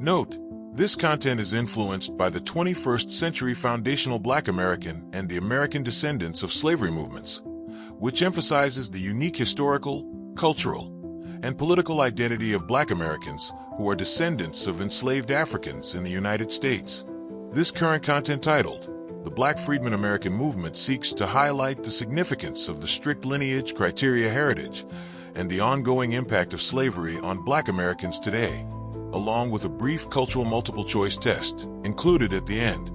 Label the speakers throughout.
Speaker 1: Note: this content is influenced by the 21st century foundational Black American and the American descendants of slavery movements, which emphasizes the unique historical, cultural, and political identity of Black Americans who are descendants of enslaved Africans in the United States. This current content, titled "The Black Freedmen American Movement," seeks to highlight the significance of the strict lineage criteria heritage and the ongoing impact of slavery on Black Americans today, along with a brief cultural multiple-choice test included at the end.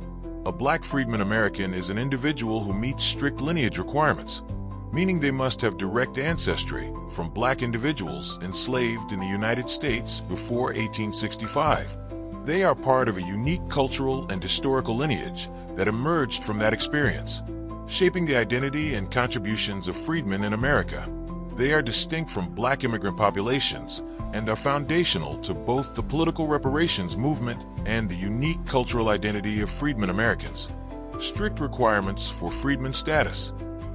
Speaker 1: A Black Freedmen American is an individual who meets strict lineage requirements, meaning they must have direct ancestry from Black individuals enslaved in the United States before 1865. They are part of a unique cultural and historical lineage that emerged from that experience, shaping the identity and contributions of freedmen in America. They are distinct from Black immigrant populations and are foundational to both the political reparations movement and the unique cultural identity of Freedmen Americans. Strict requirements for freedmen status: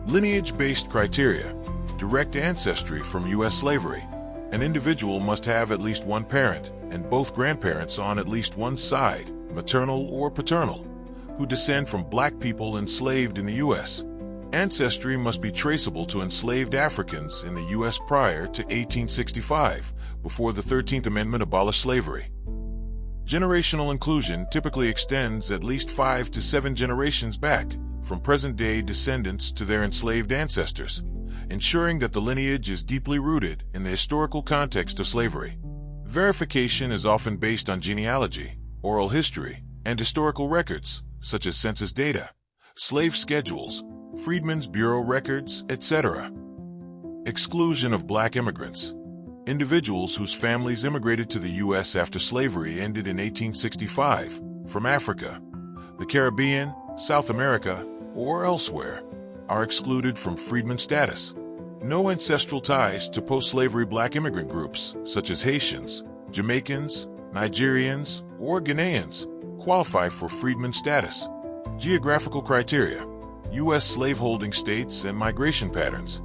Speaker 1: lineage-based criteria, direct ancestry from U.S. slavery. An individual must have at least one parent and both grandparents on at least one side, maternal or paternal, who descend from Black people enslaved in the U.S. Ancestry must be traceable to enslaved Africans in the U.S. prior to 1865, before the 13th Amendment abolished slavery. Generational inclusion typically extends at least 5 to 7 generations back, from present-day descendants to their enslaved ancestors, ensuring that the lineage is deeply rooted in the historical context of slavery. Verification is often based on genealogy, oral history, and historical records, such as census data, slave schedules, Freedmen's Bureau records, etc. Exclusion of Black immigrants. Individuals whose families immigrated to the U.S. after slavery ended in 1865, from Africa, the Caribbean, South America, or elsewhere, are excluded from freedmen status. No ancestral ties to post-slavery Black immigrant groups, such as Haitians, Jamaicans, Nigerians, or Ghanaians, qualify for freedmen status. Geographical criteria: U.S. slaveholding states and migration patterns.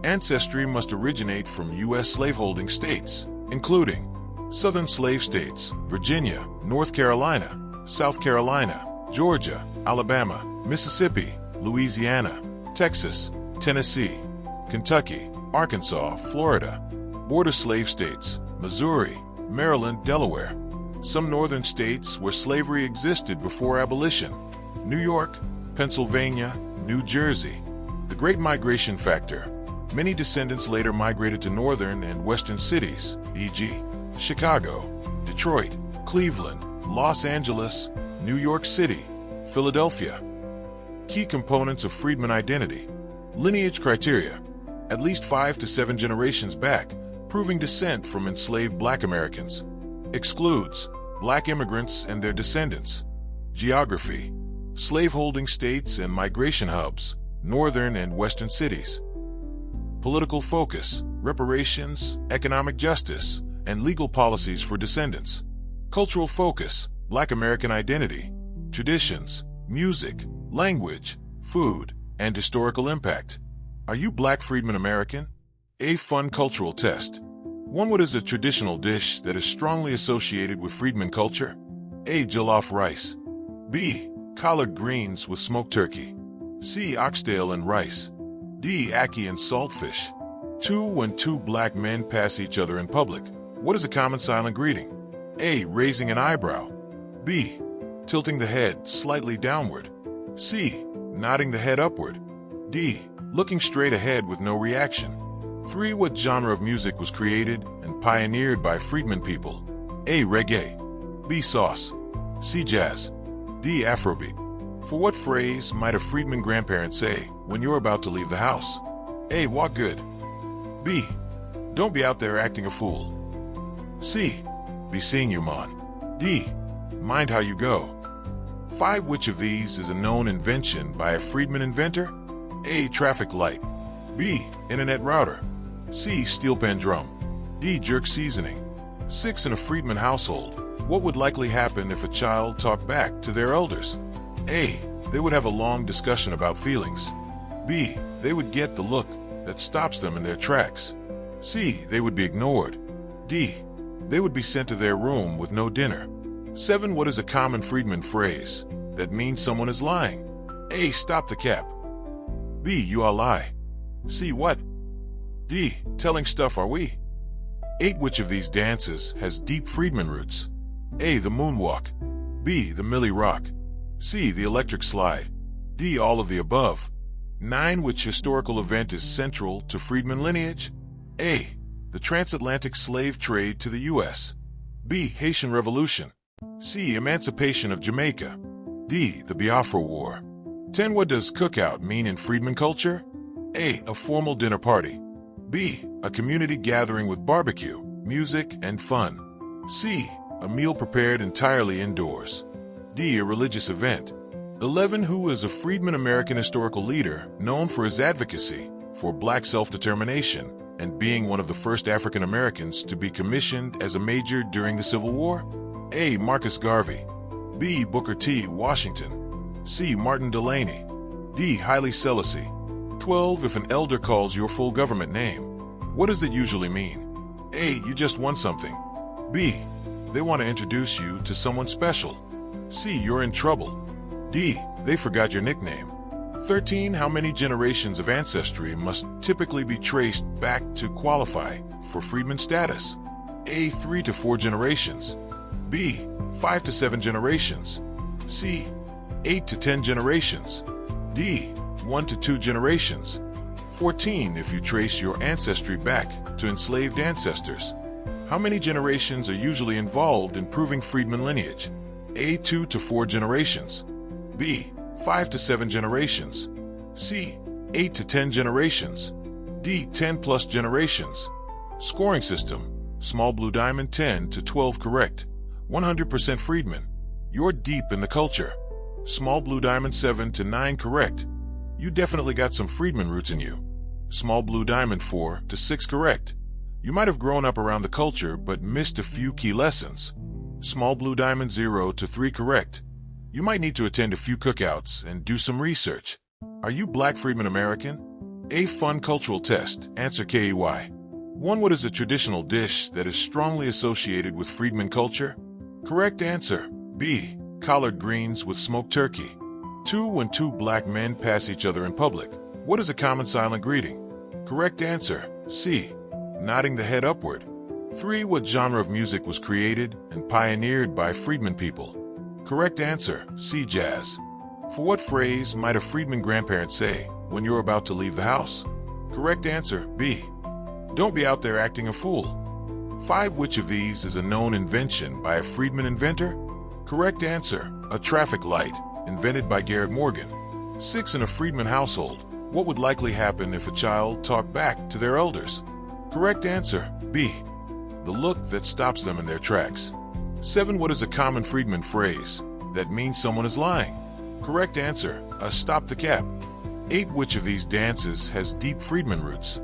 Speaker 1: Ancestry must originate from U.S. slaveholding states, including Southern slave states, Virginia, North Carolina, South Carolina, Georgia, Alabama, Mississippi, Louisiana, Texas, Tennessee, Kentucky, Arkansas, Florida. Border slave states: Missouri, Maryland, Delaware. Some northern states where slavery existed before abolition: New York, Pennsylvania, New Jersey. The Great Migration Factor. Many descendants later migrated to northern and western cities, e.g., Chicago, Detroit, Cleveland, Los Angeles, New York City, Philadelphia. Key components of freedmen identity. Lineage criteria: at least 5 to 7 generations back, proving descent from enslaved Black Americans. Excludes Black immigrants and their descendants. Geography: slaveholding states and migration hubs, northern and western cities. Political focus: reparations, economic justice, and legal policies for descendants. Cultural focus: Black American identity, traditions, music, language, food, and historical impact. Are you Black Freedmen American? A fun cultural test. 1. What is a traditional dish that is strongly associated with freedmen culture? A. Jollof rice. B. Collard greens with smoked turkey. C. Oxtail and rice. D. Ackee and saltfish. 2. When two Black men pass each other in public, what is a common silent greeting? A. Raising an eyebrow. B. Tilting the head slightly downward. C. Nodding the head upward. D. Looking straight ahead with no reaction. 3. What genre of music was created and pioneered by freedmen people? A. Reggae. B. Sauce. C. Jazz. D. Afrobeat. For what phrase might a freedman grandparent say when you're about to leave the house? A. Walk good. B. Don't be out there acting a fool. C. Be seeing you, mon. D. Mind how you go. 5. Which of these is a known invention by a freedman inventor? A. Traffic light. B. Internet router. C. Steel pan drum. D. Jerk seasoning. 6. In a freedman household, what would likely happen if a child talked back to their elders? A. They would have a long discussion about feelings. B. They would get the look that stops them in their tracks. C. They would be ignored. D. They would be sent to their room with no dinner. 7. What is a common freedman phrase that means someone is lying? A. Stop the cap. B. You all lie. C. What? D. Telling stuff are we? 8. Which of these dances has deep freedman roots? A. The moonwalk. B. The Millie Rock. C. The electric slide. D. All of the above. 9. Which historical event is central to freedman lineage? A. The transatlantic slave trade to the U.S. B. Haitian Revolution. C. Emancipation of Jamaica. D. The Biafra War. 10. What does cookout mean in freedman culture? A. A formal dinner party. B. A community gathering with barbecue, music, and fun. C. A meal prepared entirely indoors. D. A religious event. 11. Who is a Freedmen American historical leader known for his advocacy for black self-determination and being one of the first African Americans to be commissioned as a major during the Civil War? A. Marcus Garvey. B. Booker T. Washington. C. Martin Delany. D. Haile Selassie. 12. If an elder calls your full government name, what does it usually mean? A. You just won something. B. They want to introduce you to someone special. C. You're in trouble. D. They forgot your nickname. 13. How many generations of ancestry must typically be traced back to qualify for freedman status? A. 3 to 4 generations. B. 5 to 7 generations. C. 8 to 10 generations. D. 1 to 2 generations. 14. If you trace your ancestry back to enslaved ancestors, how many generations are usually involved in proving freedman lineage? A. 2 to 4 generations. B. 5 to 7 generations. C. 8 to 10 generations. D. 10 plus generations. Scoring system. Small blue diamond 10 to 12 correct. 100% freedman. You're deep in the culture. Small blue diamond 7 to 9 correct. You definitely got some freedman roots in you. Small blue diamond 4 to 6 correct. You might have grown up around the culture but missed a few key lessons. Small blue diamond 0 to 3 correct. You might need to attend a few cookouts and do some research. Are you Black Freedmen American? A. Fun cultural test. Answer KEY. 1. What is a traditional dish that is strongly associated with freedman culture? Correct answer. B. Collard greens with smoked turkey. 2. When two black men pass each other in public, what is a common silent greeting? Correct answer. C. Nodding the head upward. 3. What genre of music was created and pioneered by freedmen people? Correct answer. C. Jazz. For what phrase might a freedman grandparent say when you're about to leave the house? Correct answer. B. Don't be out there acting a fool. 5. Which of these is a known invention by a freedman inventor? Correct answer. A traffic light, invented by Garrett Morgan. 6. In a freedman household, what would likely happen if a child talked back to their elders? Correct answer. B. The look that stops them in their tracks. 7. What is a common freedman phrase that means someone is lying? Correct answer. A stop the cap. 8. Which of these dances has deep freedman roots?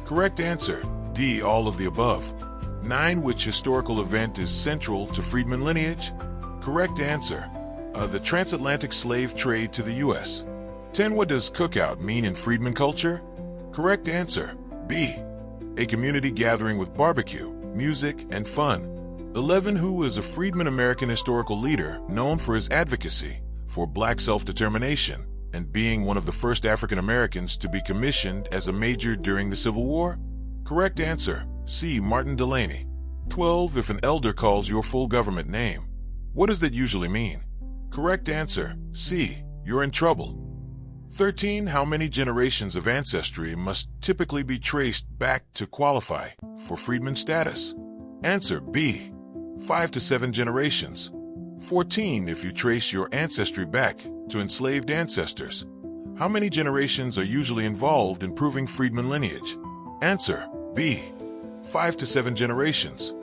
Speaker 1: Correct answer. D. All of the above. 9. Which historical event is central to freedman lineage? Correct answer. The transatlantic slave trade to the U.S. 10. What does cookout mean in freedman culture? Correct answer. B. A community gathering with barbecue, music, and fun. 11. Who is a Freedmen American historical leader known for his advocacy for black self-determination and being one of the first African Americans to be commissioned as a major during the Civil War? Correct answer. C. Martin Delany. 12. If an elder calls your full government name, what does that usually mean? Correct answer. C. You're in trouble. 13. How many generations of ancestry must typically be traced back to qualify for freedman status? Answer. B. 5 to 7 generations. 14. If you trace your ancestry back to enslaved ancestors, how many generations are usually involved in proving freedman lineage? Answer. B. 5 to 7 generations.